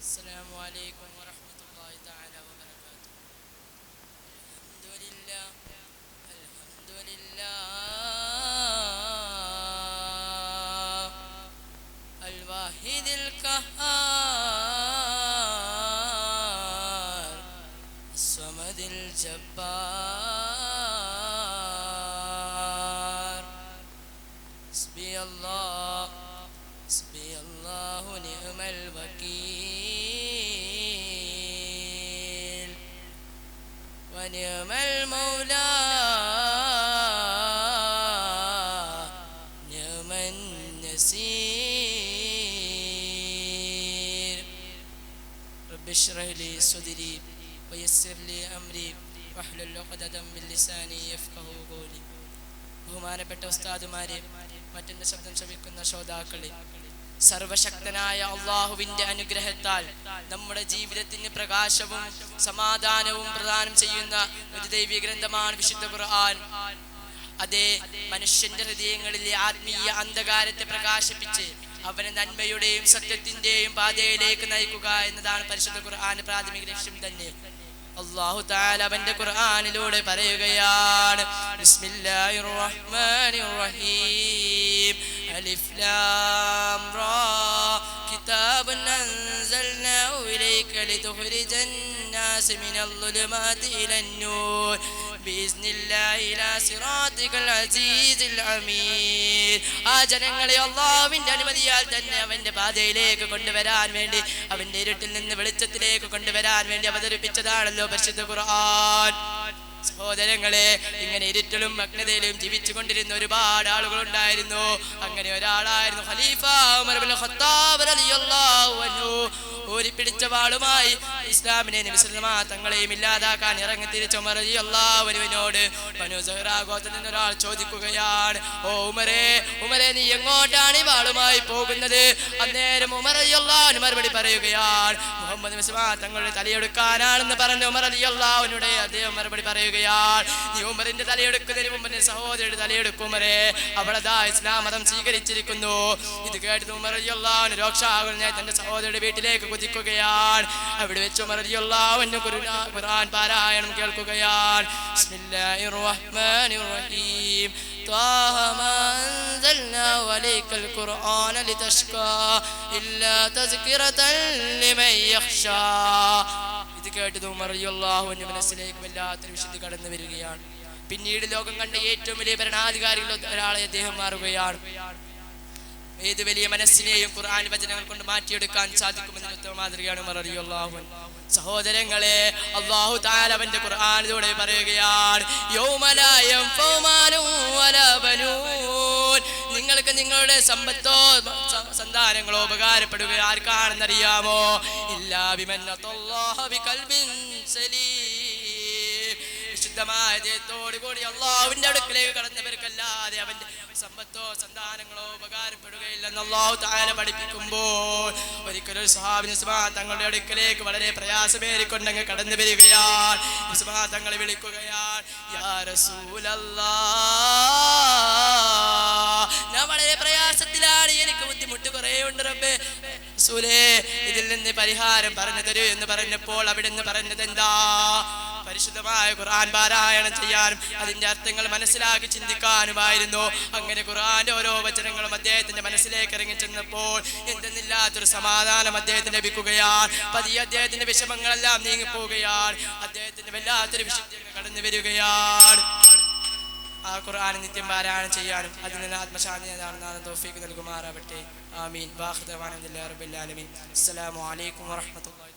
السلام عليكم ورحمة الله تعالى وبركاته. الحمد لله الحمد لله الواحد القهار الصمد الجبار. حسبي الله حسبي الله ونعم الوكيل ونعم المولى نعم النصير. رب اشرح لي صدري ويسر لي أمري واحلل عقدة من لساني يفقهوا قولي. ബഹുമാനപ്പെട്ട ഉസ്താദുമാരെ, മറ്റെന്റെ ശബ്ദം ശ്രവിക്കുന്ന ശ്രോതാക്കളെ, സർവശക്തനായ അള്ളാഹുവിന്റെ അനുഗ്രഹത്താൽ നമ്മുടെ ജീവിതത്തിന് പ്രകാശവും സമാധാനവും പ്രദാനം ചെയ്യുന്ന ഒരു ദൈവീയ ഗ്രന്ഥമാണ് വിശുദ്ധ ഖുർആൻ. അതേ മനുഷ്യന്റെ ഹൃദയങ്ങളിലെ ആത്മീയ അന്ധകാരത്തെ പ്രകാശിപ്പിച്ച് അവനെ നന്മയുടെയും സത്യത്തിന്റെയും പാതയിലേക്ക് നയിക്കുക എന്നതാണ് പരിശുദ്ധ ഖുർആന്റെ പ്രാഥമിക ലക്ഷ്യം തന്നെ. അല്ലാഹു തആല അവന്റെ ഖുർആനിലൂടെ പറയുകയാണ്, ബിസ്മില്ലാഹിർ റഹ്മാനിർ റഹീം അലിഫ് ലാം റാ കിതാബുൻ അൻസൽനാഹു ഇലൈക ലിതുഖ്രിജൻ നാസ മിനൽ ളുലുമാതി ഇലൻ നൂർ ബിഇസ്നില്ലാഹി ഇലാ സിറാത്തികൽ അസീസിൽ ഹമീദ്. ആ ജനങ്ങളെ അല്ലാഹുവിന്റെ അനുമതിയാൽ തന്നെ അവന്റെ പാതയിലേക്ക് കൊണ്ടുവരാൻ വേണ്ടി, അവന്റെ ഇരുട്ടിൽ നിന്ന് വെളിച്ചത്തിലേക്ക് കൊണ്ടുവരാൻ വേണ്ടി അവതരിപ്പിച്ചതാണല്ലോ പരിശുദ്ധ ഖുർആൻ. സഹോദരങ്ങളെ, ഇങ്ങനെ ഇരുട്ടിലും അഗ്നതയിലും ജീവിച്ചു കൊണ്ടിരുന്ന ഒരുപാട് ആളുകൾ ഉണ്ടായിരുന്നു. അങ്ങനെ ഒരാളായിരുന്നു ഖലീഫ ഉമർ ഇബ്നുൽ ഖത്താബ് റളിയല്ലാഹു അൻഹു. ഊരിപ്പിടിച്ച വാളുമായി ഇസ്ലാമിനെ തങ്ങളെയും ഇല്ലാതാക്കാൻ ഇറങ്ങി തിരിച്ച ഉമർ റളിയല്ലാഹു അൻഹുവിനോട് ബനൂ സഹ്റാ ഗോത്രത്തിൽ നിന്ന് ഒരാൾ ചോദിക്കുകയാണ്, ഓ ഉമറേ, നീ എങ്ങോട്ടാണ് ഈ വാളുമായി പോകുന്നത്? അന്നേരം ഉമർ റളിയല്ലാഹു അൻഹു മറുപടി പറയുകയാണ്, മുഹമ്മദ് മുസ്തഫ തങ്ങളുടെ തലയെടുക്കാനാണെന്ന് പറഞ്ഞ ഉമർ റളിയല്ലാഹു അൻഹുവിനോട് അദ്ദേഹം മറുപടി പറയുകയാണ്, നീ ഉമറിന്റെ തലയെടുക്കുന്നതിന് മുമ്പ് സഹോദരിയുടെ തലയെടുക്കും ഉമറേ, അവളതാ ഇസ്ലാം മതം സ്വീകരിച്ചിരിക്കുന്നു. ഇത് കേട്ടത് ഉമർ റളിയല്ലാഹു അൻഹു രോക്ഷാകുലനായി തന്റെ സഹോദരിയുടെ വീട്ടിലേക്ക് കുതിക്കുകയാണ്. അവിടെ വെച്ച് ഉമർ റളിയല്ലാഹു അൻഹു ഖുർആൻ പാരായണം കേൾക്കുകയാണ്. ബിസ്മില്ലാഹിർ റഹ്മാനിർ റഹീം طه ما أنزلنا عليك القرآن لتشقى إلا تذكرة لمن يخشى. ഇത് കേട്ടത് ഉമർ റളിയല്ലാഹു അൻഹു മനസ്സിലേക്ക് വല്ലാത്തൊരു വിശുദ്ധി കടന്നു വരികയാണ്. പിന്നീട് ലോകം കണ്ട ഏറ്റവും വലിയ ഭരണാധികാരികളിൽ ഒരാളെ അദ്ദേഹം മാറുകയാണ്. ഏത് വലിയ മനസ്സിനെയും ഖുർആൻ വചനങ്ങൾ കൊണ്ട് മാറ്റിയെടുക്കാൻ സാധിക്കുമെന്ന ഉത്തമ മാതൃകയാണ് ഉമർ റളിയല്ലാഹു അൻഹു. സഹോദരങ്ങളെ, അല്ലാഹു തആല അവന്റെ ഖുർആനിലൂടെ പറയുകയാണ്, യൗമ ലാ യൻഫഉ മാലും വലാ ബനൂൻ. നിങ്ങൾക്ക് നിങ്ങളുടെ സമ്പത്തോ സന്താനങ്ങളോ ഉപകാരപ്പെടുക ആർക്കാണെന്നറിയാമോ? ഇല്ലാ ബിമൻ അത്തല്ലാഹ ബിഖൽബിൻ സലീം. വിശുദ്ധമായ ഹൃദയത്തോടു കൂടി അല്ലാഹുവിന്റെ അടുക്കലേക്ക് കടന്നവർക്കല്ലാതെ അവന്റെ സമ്പത്തോ സന്താനങ്ങളോ ഉപകാരപ്പെടുകയില്ലെന്ന് അല്ലാഹു തആല പഠിപ്പിക്കുമ്പോൾ ഒരിക്കലും സ്വഹാബി തങ്ങളുടെ അടുക്കലേക്ക് വളരെ പ്രയാസമേറിക്കൊണ്ടങ്ങ് കടന്നു വരികയാണ്. തങ്ങളെ വിളിക്കുകയാണ്, യാ റസൂലല്ലാഹ്, ഞാൻ വളരെ പ്രയാസത്തിലാണ്, എനിക്ക് ബുദ്ധിമുട്ട് കുറേ ഉണ്ട് റബ്ബേ. റസൂലേ, ഇതിൽ നിന്ന് പരിഹാരം പറഞ്ഞു തരൂ എന്ന് പറഞ്ഞപ്പോൾ അവിടുന്ന് പറഞ്ഞത് എന്താ? പരിശുദ്ധമായ ഖുർആൻ പാരായണം ചെയ്യാനും അതിന്റെ അർത്ഥങ്ങൾ മനസ്സിലാക്കി ചിന്തിക്കാനുമായിരുന്നു. അങ്ങനെ ഖുർആന്റെ ഓരോ വചനങ്ങളും അദ്ദേഹത്തിന്റെ മനസ്സിലേക്ക് ഇറങ്ങി ചെന്നപ്പോൾ എന്തെന്നില്ലാത്തൊരു സമാധാനം അദ്ദേഹത്തിന് ലഭിക്കുകയാണ്. പതിയെ അദ്ദേഹത്തിന്റെ വിഷമങ്ങളെല്ലാം നീങ്ങിപ്പോവുകയാണ്. അദ്ദേഹത്തിന്റെ വല്ലാത്തൊരു വിശുദ്ധി കടന്നു വരികയാണ്. ആ ഖുർആൻ നിത്യം പാരായണം ചെയ്യാനും അതിൽ നിന്ന് ആത്മശാന്തി നേടാനും തൗഫീഖ് നൽകുമാറാവട്ടെ. ആമീൻ. വാഖിദ് ദഅവാനാ അൽഹംദുലില്ലാഹി റബ്ബിൽ ആലമീൻ. അസ്സലാമു അലൈക്കും വറഹ്മത്തുള്ളാഹി.